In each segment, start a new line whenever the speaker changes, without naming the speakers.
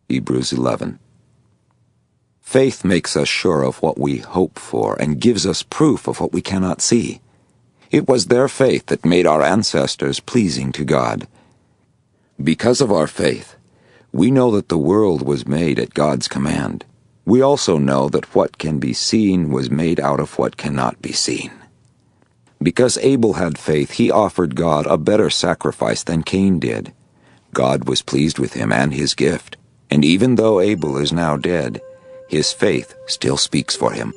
Hebrews 11. Faith makes us sure of what we hope for and gives us proof of what we cannot see. It was their faith that made our ancestors pleasing to God. Because of our faith, we know that the world was made at God's command. We also know that what can be seen was made out of what cannot be seen. Because Abel had faith, he offered God a better sacrifice than Cain did. God was pleased with him and his gift, and even though Abel is now dead, his faith still speaks for him.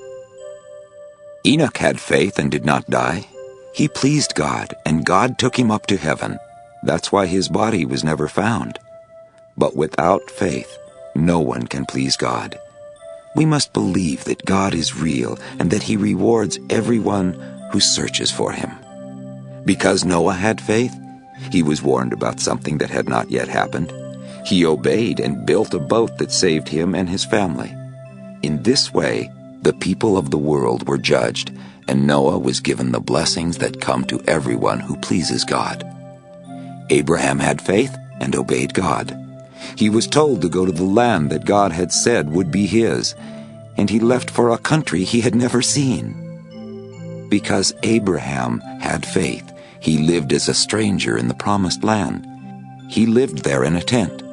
Enoch had faith and did not die. He pleased God, and God took him up to heaven. That's why his body was never found. But without faith, no one can please God. We must believe that God is real and that he rewards everyone who searches for him. Because Noah had faith, he was warned about something that had not yet happened. He obeyed and built a boat that saved him and his family. In this way, the people of the world were judged, and Noah was given the blessings that come to everyone who pleases God. Abraham had faith and obeyed God. He was told to go to the land that God had said would be his, and he left for a country he had never seen. Because Abraham had faith, he lived as a stranger in the promised land. He lived there in a tent,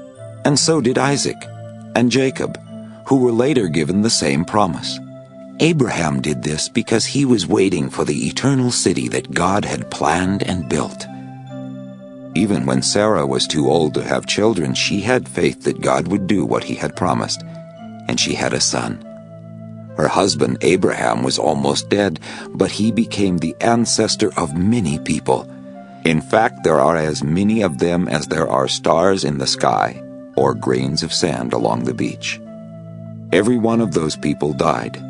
and so did Isaac and Jacob, who were later given the same promise. Abraham did this because he was waiting for the eternal city that God had planned and built. Even when Sarah was too old to have children, she had faith that God would do what he had promised, and she had a son. Her husband Abraham was almost dead, but he became the ancestor of many people. In fact, there are as many of them as there are stars in the sky, or grains of sand along the beach. Every one of those people died,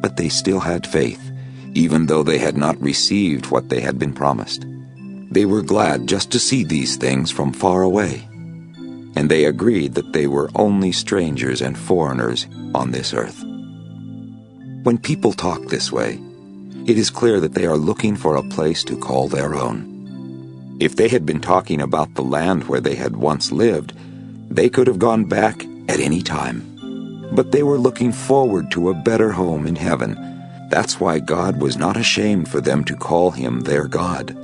but they still had faith, even though they had not received what they had been promised. They were glad just to see these things from far away, and they agreed that they were only strangers and foreigners on this earth. When people talk this way, it is clear that they are looking for a place to call their own. If they had been talking about the land where they had once lived, they could have gone back at any time. But they were looking forward to a better home in heaven. That's why God was not ashamed for them to call him their God.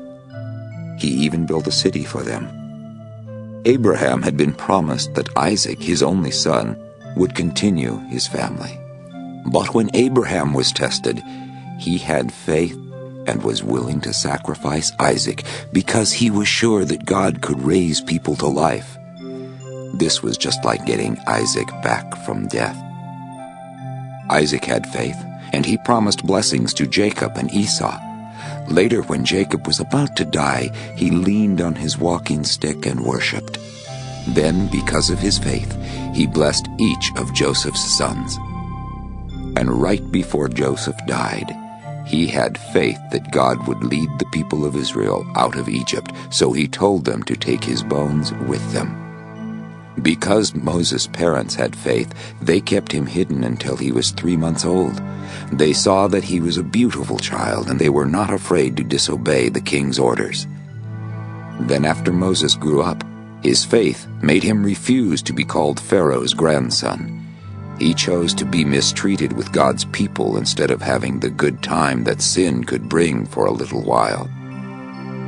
He even built a city for them. Abraham had been promised that Isaac, his only son, would continue his family. But when Abraham was tested, he had faith and was willing to sacrifice Isaac because he was sure that God could raise people to life. This was just like getting Isaac back from death. Isaac had faith, and he promised blessings to Jacob and Esau. Later, when Jacob was about to die, he leaned on his walking stick and worshipped. Then, because of his faith, he blessed each of Joseph's sons. And right before Joseph died, he had faith that God would lead the people of Israel out of Egypt, so he told them to take his bones with them. Because Moses' parents had faith, they kept him hidden until he was 3 months old. They saw that he was a beautiful child, and they were not afraid to disobey the king's orders. Then after Moses grew up, his faith made him refuse to be called Pharaoh's grandson. He chose to be mistreated with God's people instead of having the good time that sin could bring for a little while.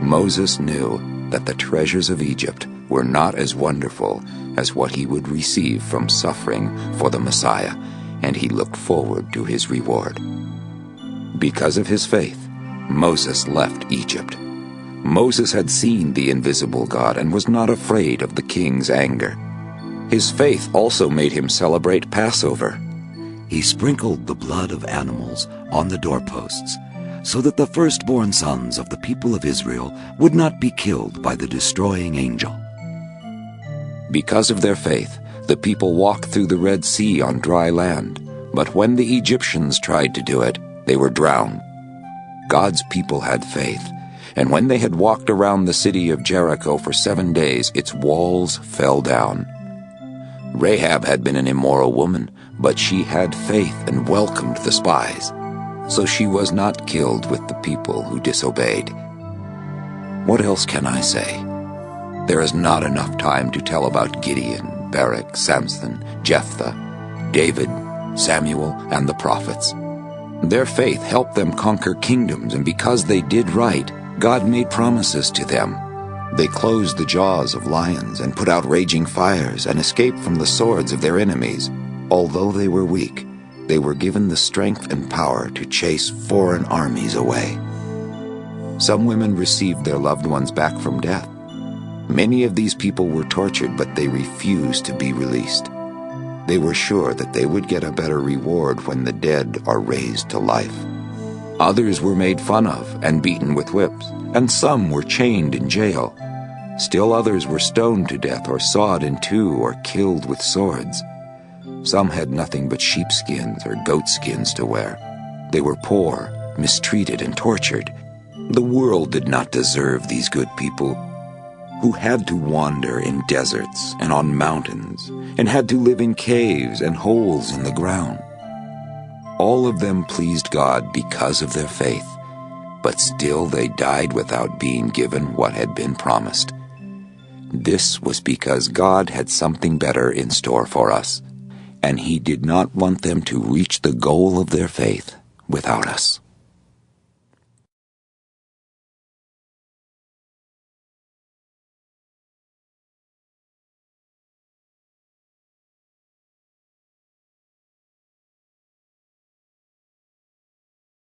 Moses knew that the treasures of Egypt were not as wonderful as what he would receive from suffering for the Messiah, and he looked forward to his reward. Because of his faith, Moses left Egypt. Moses had seen the invisible God and was not afraid of the king's anger. His faith also made him celebrate Passover.
He sprinkled the blood of animals on the doorposts, so that the firstborn sons of the people of Israel would not be killed by the destroying angel.
Because of their faith, the people walked through the Red Sea on dry land, but when the Egyptians tried to do it, they were drowned. God's people had faith, and when they had walked around the city of Jericho for 7 days, its walls fell down. Rahab had been an immoral woman, but she had faith and welcomed the spies, so she was not killed with the people who disobeyed. What else can I say? There is not enough time to tell about Gideon, Barak, Samson, Jephthah, David, Samuel, and the prophets. Their faith helped them conquer kingdoms, and because they did right, God made promises to them. They closed the jaws of lions and put out raging fires and escaped from the swords of their enemies. Although they were weak, they were given the strength and power to chase foreign armies away. Some women received their loved ones back from death. Many of these people were tortured, but they refused to be released. They were sure that they would get a better reward when the dead are raised to life. Others were made fun of and beaten with whips, and some were chained in jail. Still others were stoned to death or sawed in two or killed with swords. Some had nothing but sheepskins or goatskins to wear. They were poor, mistreated, and tortured. The world did not deserve these good people, who had to wander in deserts and on mountains, and had to live in caves and holes in the ground. All of them pleased God because of their faith, but still they died without being given what had been promised. This was because God had something better in store for us, and He did not want them to reach the goal of their faith without us.